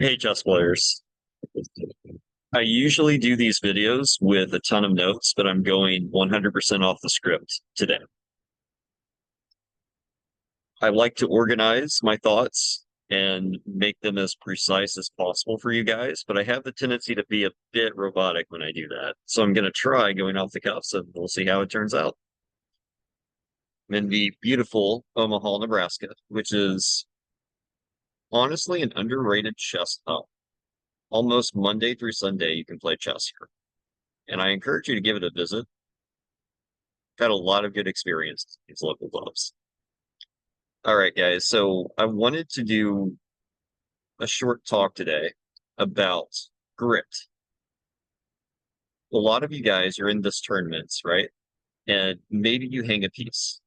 Hey, chess players. I usually do these videos with a ton of notes, but I'm going 100% off the script today. I like to organize my thoughts and make them as precise as possible for you guys, but I have the tendency to be a bit robotic when I do that. So I'm going to try going off the cuff, so we'll see how it turns out. I'm in the beautiful Omaha, Nebraska, which is honestly an underrated chess hub. Almost Monday through Sunday, you can play chess here, and I encourage you to give it a visit. Had a lot of good experience in these local clubs. All right, guys. So I wanted to do a short talk today about grit. A lot of you guys are in this tournaments, right? And maybe you hang a piece.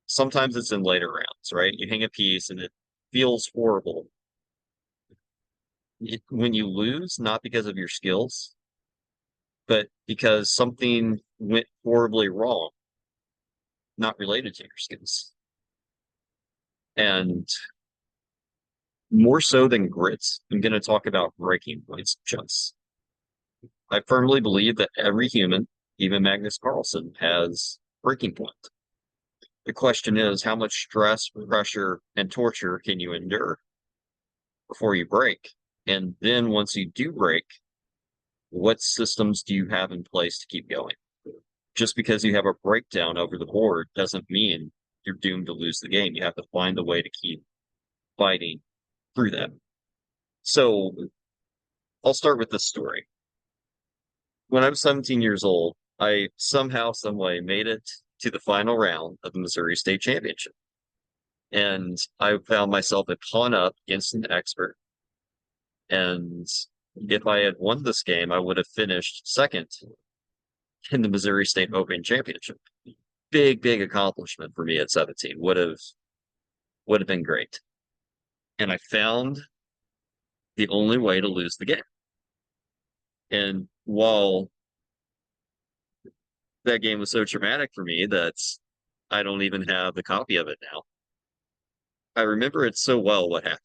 Sometimes it's in later rounds, right? You hang a piece and it feels horrible. When you lose, not because of your skills, but because something went horribly wrong, not related to your skills. And more so than grits, I'm going to talk about breaking points of chess. I firmly believe that every human, even Magnus Carlsen, has breaking point. The question is, how much stress, pressure, and torture can you endure before you break? And then once you do break, what systems do you have in place to keep going? Just because you have a breakdown over the board doesn't mean you're doomed to lose the game. You have to find a way to keep fighting through that. So I'll start with this story. When I was 17 years old, I somehow, some way made it to the final round of the Missouri State Championship. And I found myself a pawn up against an expert. And if I had won this game, I would have finished second in the Missouri State Open Championship. Big accomplishment for me at 17. Would have been great. And I found the only way to lose the game. And while that game was so traumatic for me that I don't even have the copy of it now, I remember it so well what happened.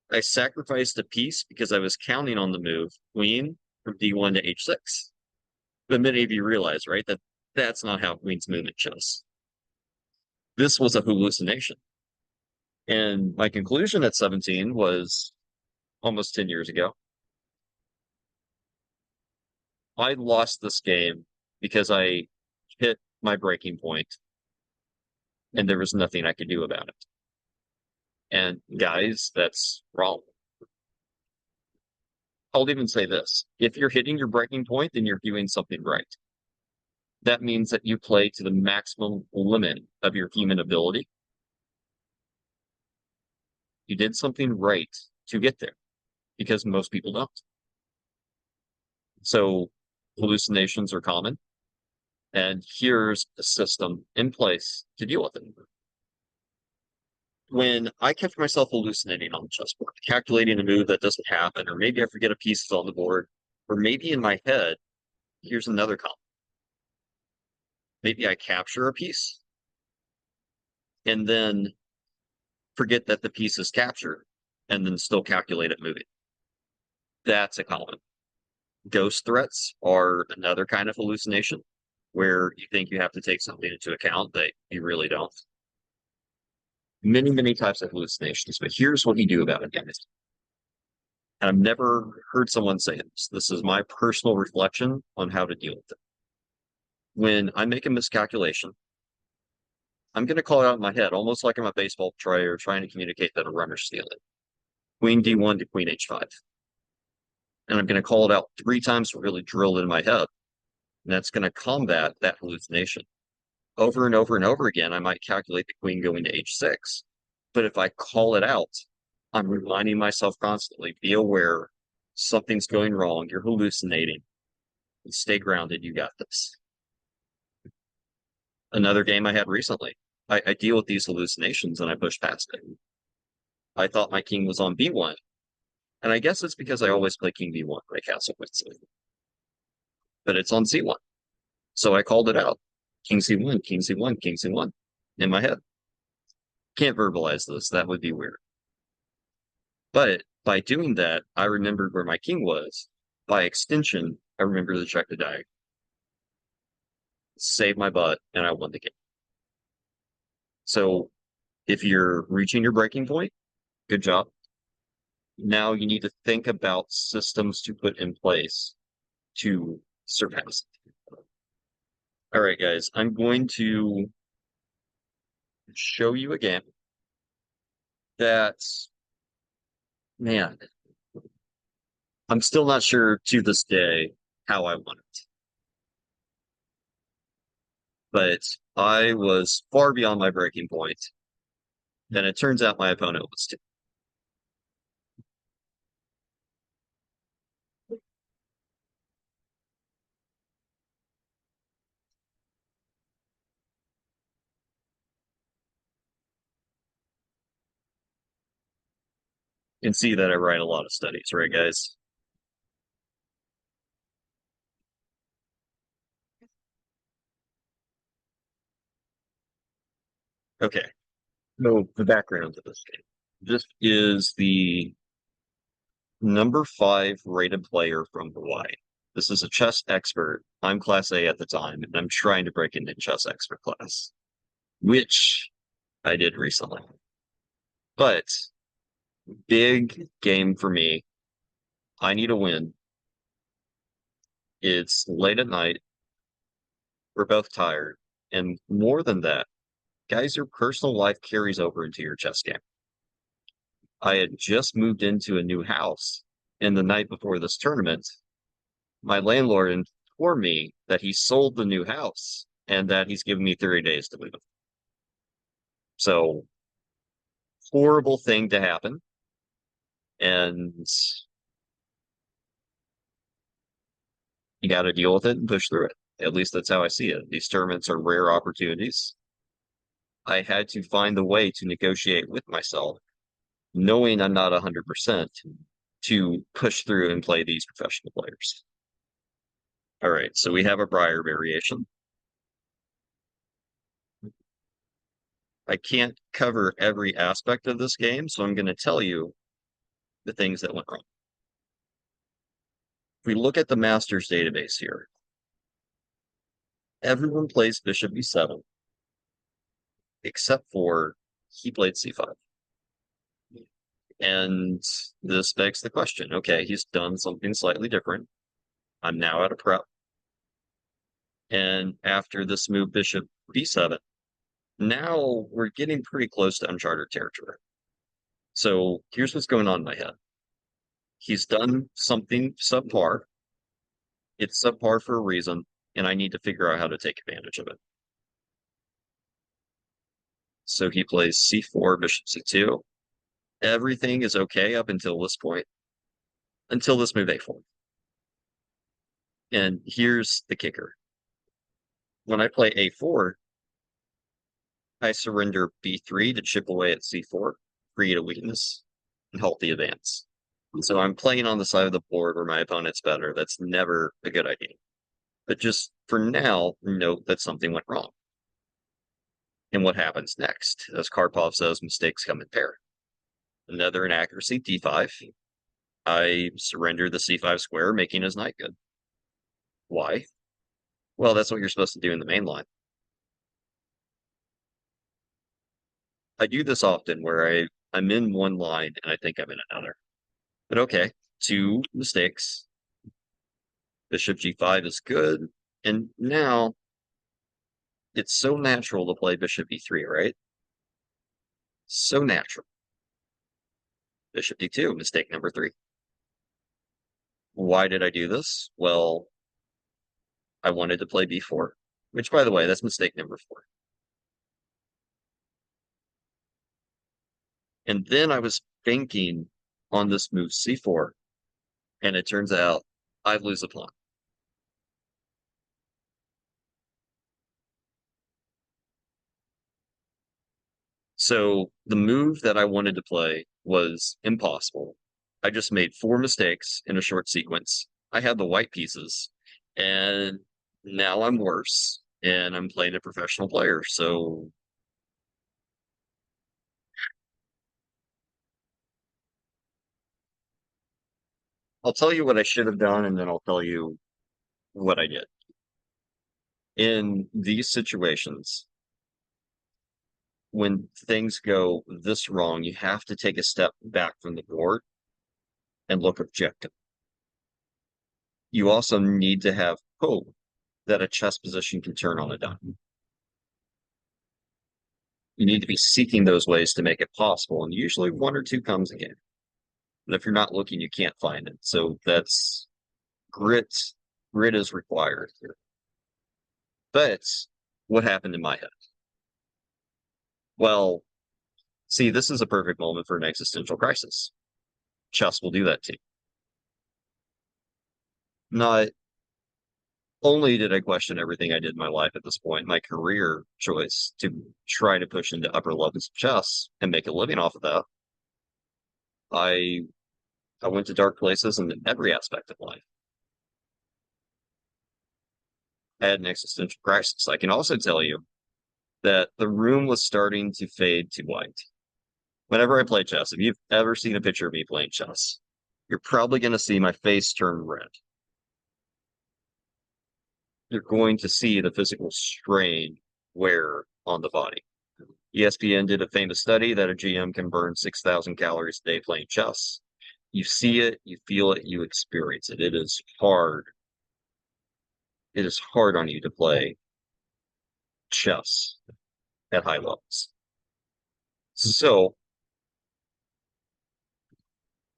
I sacrificed a piece because I was counting on the move queen from d1 to h6. But many of you realize, right, that that's not how queens move in chess. This was a hallucination. And my conclusion at 17 was almost 10 years ago. I lost this game because I hit my breaking point and there was nothing I could do about it. And guys, that's wrong. I'll even say this. If you're hitting your breaking point, then you're doing something right. That means that you play to the maximum limit of your human ability. You did something right to get there because most people don't. So hallucinations are common. And here's a system in place to deal with it. When I catch myself hallucinating on the chessboard, calculating a move that doesn't happen, or maybe I forget a piece is on the board, or maybe in my head, here's another column. Maybe I capture a piece and then forget that the piece is captured and then still calculate it moving. That's a common. Ghost threats are another kind of hallucination where you think you have to take something into account that you really don't. Many types of hallucinations, but here's what you do about it, guys. And I've never heard someone say this. This is my personal reflection on how to deal with it. When I make a miscalculation, I'm going to call it out in my head, almost like I'm a baseball player trying to communicate that a runner's stealing. Queen d1 to queen h5. And I'm going to call it out 3 times to really drill it in my head. And that's going to combat that hallucination. Over and over and over again, I might calculate the queen going to h6. But if I call it out, I'm reminding myself constantly, be aware something's going wrong. You're hallucinating. Stay grounded. You got this. Another game I had recently, I deal with these hallucinations and I push past it. I thought my king was on b1. And I guess it's because I always play king b1 when I castle Quetzal. But it's on c1. So I called it out. King c1, king c1, king c1 in my head. Can't verbalize this. That would be weird. But by doing that, I remembered where my king was. By extension, I remember to check the diagonal. Save my butt, and I won the game. So if you're reaching your breaking point, good job. Now you need to think about systems to put in place to surpass it. All right, guys, I'm going to show you a game that's, man, I'm still not sure to this day how I won it. But I was far beyond my breaking point, and it turns out my opponent was too. You can see that I write a lot of studies, right, guys? Okay. So the background to this game. This is the number 5 rated player from Hawaii. This is a chess expert. I'm class A at the time, and I'm trying to break into chess expert class, which I did recently. But big game for me. I need a win. It's late at night. We're both tired. And more than that, guys, your personal life carries over into your chess game. I had just moved into a new house, and the night before this tournament, my landlord informed me that he sold the new house and that he's giving me 30 days to move. So, horrible thing to happen. And you got to deal with it and push through it. At least that's how I see it. These tournaments are rare opportunities. I had to find the way to negotiate with myself, knowing I'm not 100%, to push through and play these professional players. All right, so we have a Briar variation. I can't cover every aspect of this game, so I'm going to tell you the things that went wrong. If we look at the Masters database here, everyone plays Bishop B7, except for he played C5. And this begs the question, okay, he's done something slightly different. I'm now at a prep. And after this move, Bishop B7, now we're getting pretty close to uncharted territory. So here's what's going on in my head. He's done something subpar. It's subpar for a reason, and I need to figure out how to take advantage of it. So he plays C4, Bishop C2. Everything is okay up until this point, until this move A4. And here's the kicker. When I play A4, I surrender B3 to chip away at C4, create a weakness, and halt the advance. So I'm playing on the side of the board where my opponent's better. That's never a good idea. But just for now, note that something went wrong. And what happens next? As Karpov says, mistakes come in pair. Another inaccuracy, D5. I surrender the C5 square, making his knight good. Why? Well, that's what you're supposed to do in the main line. I do this often where I'm in one line and I think I'm in another. But okay, 2 mistakes. Bishop G5 is good. And now it's so natural to play Bishop E3, right? So natural. Bishop D2, mistake number 3. Why did I do this? Well, I wanted to play B4, which, by the way, that's mistake number 4. And then I was banking on this move C4, and it turns out I lose a pawn. So the move that I wanted to play was impossible. I just made 4 mistakes in a short sequence. I had the white pieces, and now I'm worse, and I'm playing a professional player. So I'll tell you what I should have done, and then I'll tell you what I did. In these situations, when things go this wrong, you have to take a step back from the board and look objective. You also need to have hope that a chess position can turn on a dime. You need to be seeking those ways to make it possible, and usually one or two comes again. And if you're not looking, you can't find it. So that's grit. Grit is required here. But what happened in my head? Well, see, this is a perfect moment for an existential crisis. Chess will do that to you. Not only did I question everything I did in my life at this point, my career choice to try to push into upper levels of chess and make a living off of that, I I went to dark places in every aspect of life. I had an existential crisis. I can also tell you that the room was starting to fade to white. Whenever I play chess, if you've ever seen a picture of me playing chess, you're probably going to see my face turn red. You're going to see the physical strain wear on the body. ESPN did a famous study that a GM can burn 6,000 calories a day playing chess. You see it, you feel it, you experience it. It is hard. It is hard on you to play chess at high levels. So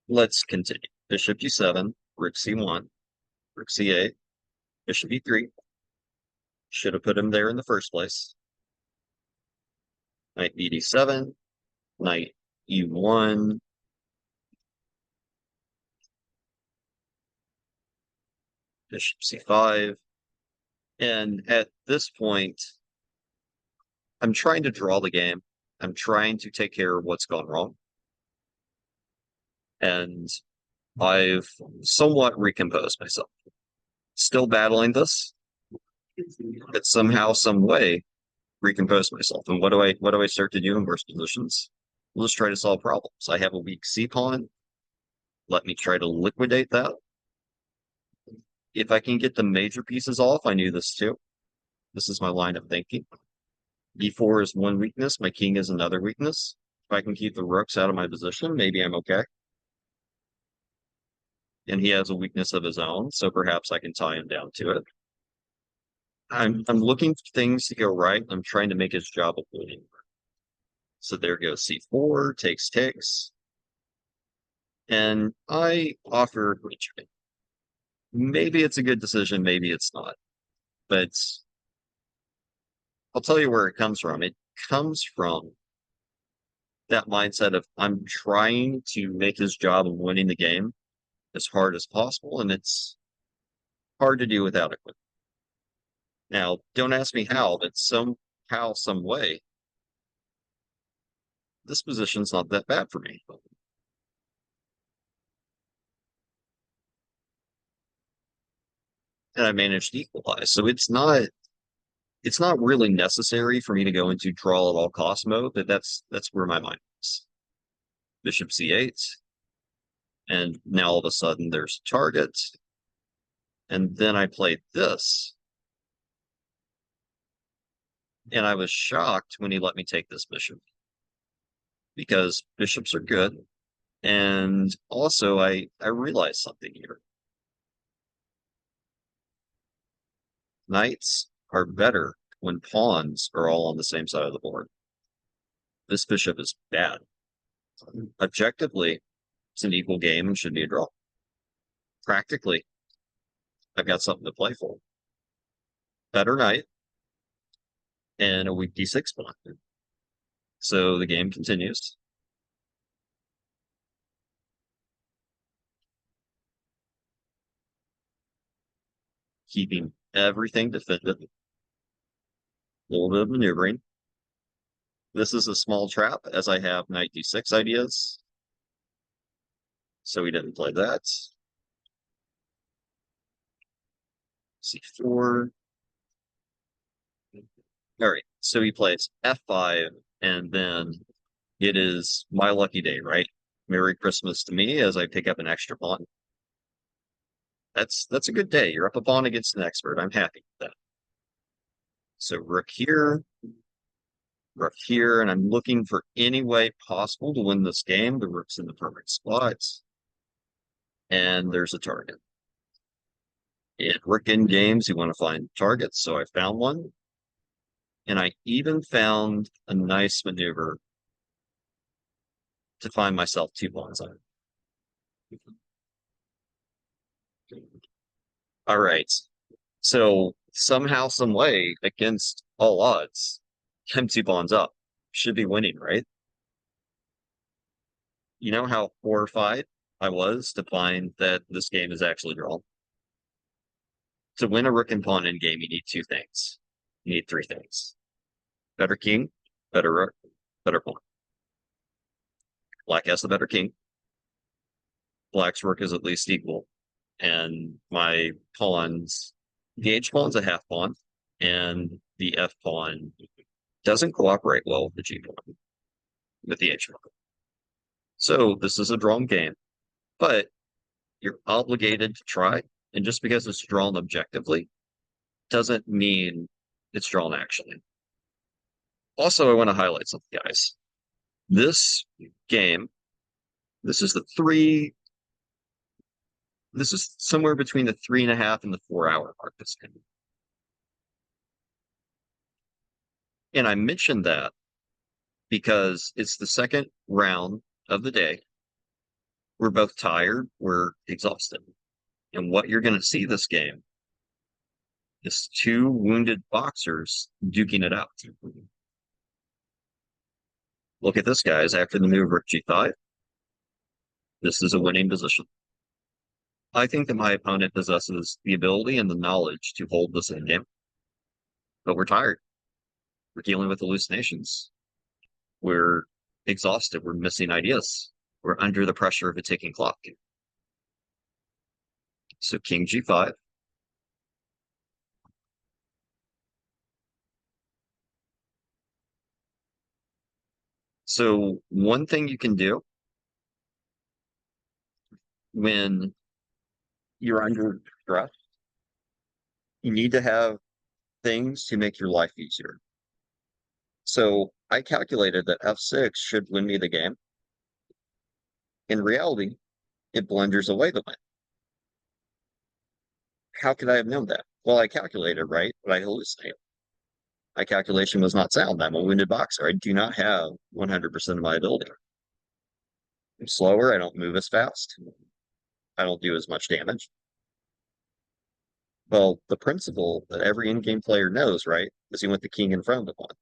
let's continue. Bishop g7, rook c1, rook c8, bishop e3. Should have put him there in the first place. Knight bd7, knight e1, bishop c5. And at this point, I'm trying to draw the game. I'm trying to take care of what's gone wrong. And I've somewhat recomposed myself. Still battling this, but somehow, some way, recompose myself. And what do I start to do in worse positions? We'll just try to solve problems. I have a weak c pawn. Let me try to liquidate that. If I can get the major pieces off, I knew this too. This is my line of thinking. e4 is one weakness. My king is another weakness. If I can keep the rooks out of my position, maybe I'm okay. And he has a weakness of his own, so perhaps I can tie him down to it. I'm looking for things to go right. I'm trying to make his job a winning. So there goes c4, takes. And I offer retreat. Maybe it's a good decision, maybe it's not. But I'll tell you where it comes from. It comes from that mindset of I'm trying to make his job of winning the game as hard as possible, and it's hard to do without equipment. Now, don't ask me how, but somehow, some way, this position's not that bad for me. And I managed to equalize. So it's not really necessary for me to go into draw at all cost mode, but that's where my mind is. Bishop c8. And now all of a sudden there's a target. And then I played this. And I was shocked when he let me take this bishop. Because bishops are good. And also I realized something here. Knights are better when pawns are all on the same side of the board. This bishop is bad. Objectively, it's an equal game and should be a draw. Practically, I've got something to play for. Better knight and a weak d6 pawn. So the game continues. Keeping everything defended. A little bit of maneuvering. This is a small trap as I have knight d6 ideas. So he didn't play that. c4. All right, so he plays f5, and then it is my lucky day, right? Merry Christmas to me as I pick up an extra pawn. That's a good day. You're up a pawn against an expert. I'm happy with that. So rook here, and I'm looking for any way possible to win this game. The rook's in the perfect spots, and there's a target. In rook in games, you want to find targets, so I found one. And I even found a nice maneuver to find myself 2 pawns on it. All right. So somehow, some way, against all odds, I'm 2 pawns up. Should be winning, right? You know how horrified I was to find that this game is actually drawn? To win a rook and pawn in game, you need 2 things. You need 3 things. Better king, better rook, better pawn. Black has the better king. Black's rook is at least equal. And my pawns, the H pawn's a half pawn, and the F pawn doesn't cooperate well with the G pawn, with the H pawn. So this is a drawn game, but you're obligated to try. And just because it's drawn objectively doesn't mean it's drawn actually. Also, I want to highlight something, guys. This game, this is this is somewhere between the 3.5 and the 4 hour mark this game. And I mentioned that because it's the second round of the day. We're both tired, we're exhausted. And what you're going to see this game is 2 wounded boxers duking it out. Look at this, guys. After the move rook g5, this is a winning position. I think that my opponent possesses the ability and the knowledge to hold this in game, but we're tired. We're dealing with hallucinations. We're exhausted. We're missing ideas. We're under the pressure of a ticking clock. So king g5. So one thing you can do when you're under stress, you need to have things to make your life easier. So I calculated that f6 should win me the game. In reality, it blunders away the win. How could I have known that? Well, I calculated right, but I hallucinated. My calculation was not sound. I'm a wounded boxer. I do not have 100% of my ability. I'm slower. I don't move as fast. I don't do as much damage. Well, the principle that every in-game player knows, right, is you want the king in front of the pawn.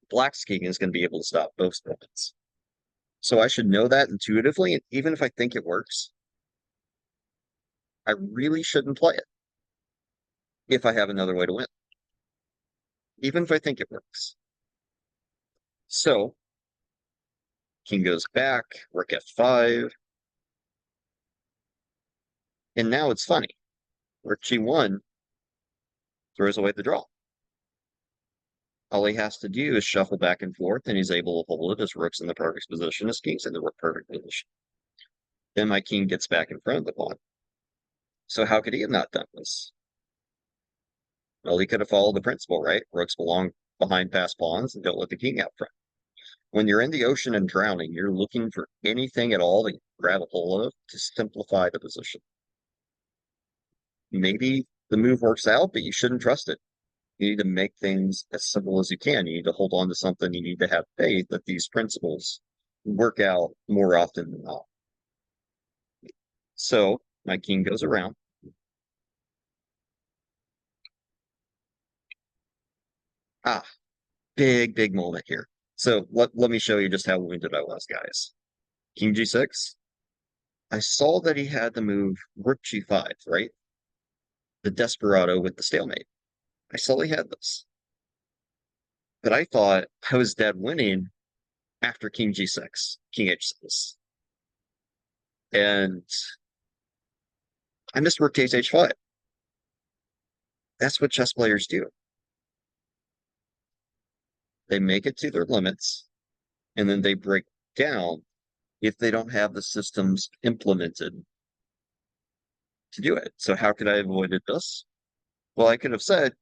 Black's king is going to be able to stop both pawns. So I should know that intuitively, and even if I think it works, I really shouldn't play it if I have another way to win, even if I think it works. So king goes back, rook f5, and now it's funny. Rook g1 throws away the draw. All he has to do is shuffle back and forth, and he's able to hold it. His rook's in the perfect position, his king's in the perfect position. Then my king gets back in front of the pawn. So how could he have not done this? Well, he could have followed the principle, right? Rooks belong behind past pawns and don't let the king out front. When you're in the ocean and drowning, you're looking for anything at all that you grab a hold of to simplify the position. Maybe the move works out, but you shouldn't trust it. You need to make things as simple as you can. You need to hold on to something. You need to have faith that these principles work out more often than not. So my king goes around. Ah, big moment here. So let me show you just how wounded I was, guys. King g6. I saw that he had the move rook g5, right? The desperado with the stalemate. I saw he had this. But I thought I was dead winning after king g6, king h6. And I missed rook takes h5. That's what chess players do. They make it to their limits, and then they break down if they don't have the systems implemented to do it. So how could I have avoided this? Well, I could have said,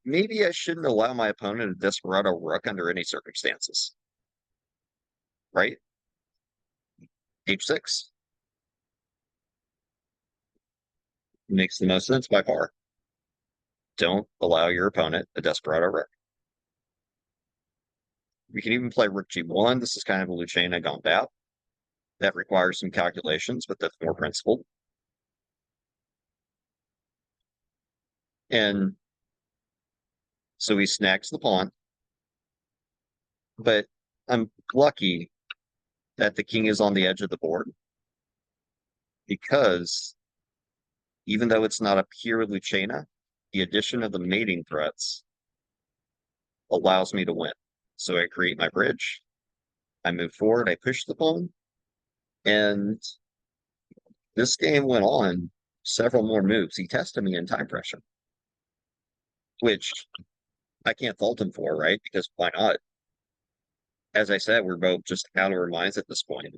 maybe I shouldn't allow my opponent a Desperado Rook under any circumstances, right? H6 makes the most sense by far. Don't allow your opponent a Desperado Rook. We can even play Rook G1. This is kind of a Lucena gone bad. That requires some calculations, but that's more principled. And so he snags the pawn. But I'm lucky that the king is on the edge of the board because even though it's not a pure Lucena, the addition of the mating threats allows me to win. So I create my bridge, I move forward, I push the pawn, and this game went on several more moves. He tested me in time pressure, which I can't fault him for, right? Because why not? As I said, we're both just out of our minds at this point.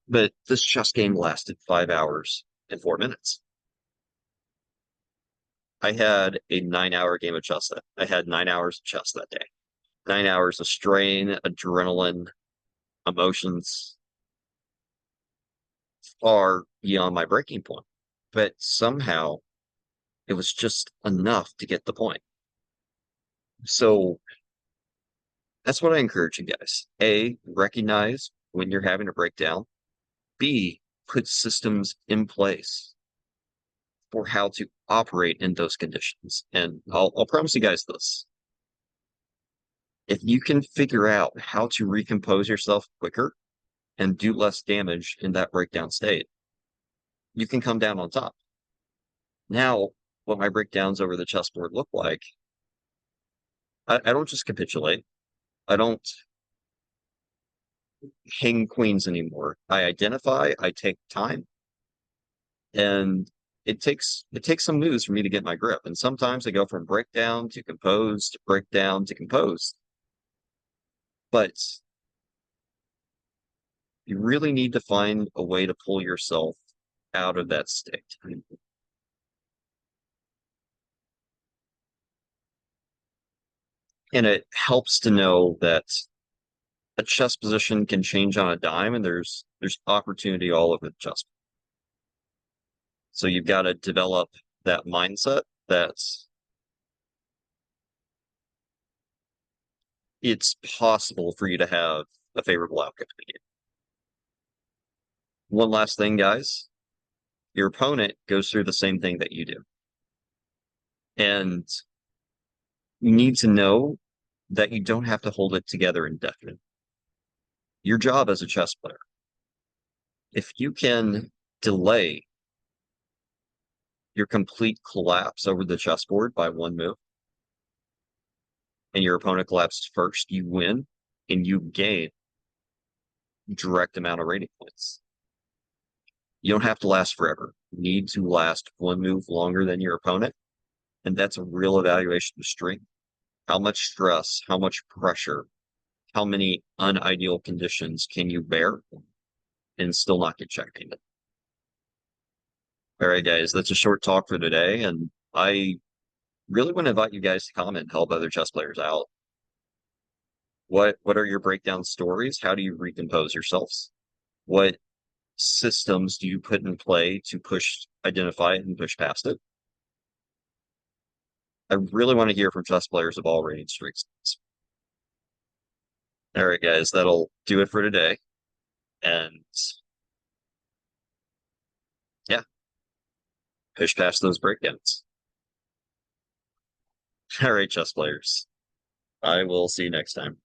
But this chess game lasted 5 hours and 4 minutes. I had a 9 hour game of chess that I had 9 hours of chess that day. 9 hours of strain, adrenaline, emotions, far beyond my breaking point. But somehow it was just enough to get the point. So that's what I encourage you guys. A, recognize when you're having a breakdown. B, put systems in place for how to operate in those conditions. And I'll promise you guys this. If you can figure out how to recompose yourself quicker and do less damage in that breakdown state, you can come down on top. Now, what my breakdowns over the chessboard look like, I don't just capitulate. I don't hang queens anymore. I identify, I take time, and it takes some moves for me to get my grip. And sometimes I go from breakdown to compose to breakdown to compose. But you really need to find a way to pull yourself out of that state. And it helps to know that a chess position can change on a dime and there's opportunity all over the chess. So you've got to develop that mindset that it's possible for you to have a favorable outcome in the game. One last thing, guys. Your opponent goes through the same thing that you do. And you need to know that you don't have to hold it together indefinitely. Your job as a chess player, if you can delay your complete collapse over the chessboard by one move, and your opponent collapsed first, you win and you gain direct amount of rating points. You don't have to last forever. You need to last one move longer than your opponent. And that's a real evaluation of strength. How much stress, how much pressure, how many unideal conditions can you bear and still not get checkmated? All right, guys, that's a short talk for today. And I really want to invite you guys to comment and help other chess players out. What are your breakdown stories? How do you recompose yourselves? What systems do you put in play to identify it and push past it? I really want to hear from chess players of all rating streaks. All right, guys, that'll do it for today. And yeah, push past those breakdowns. All right, chess players. I will see you next time.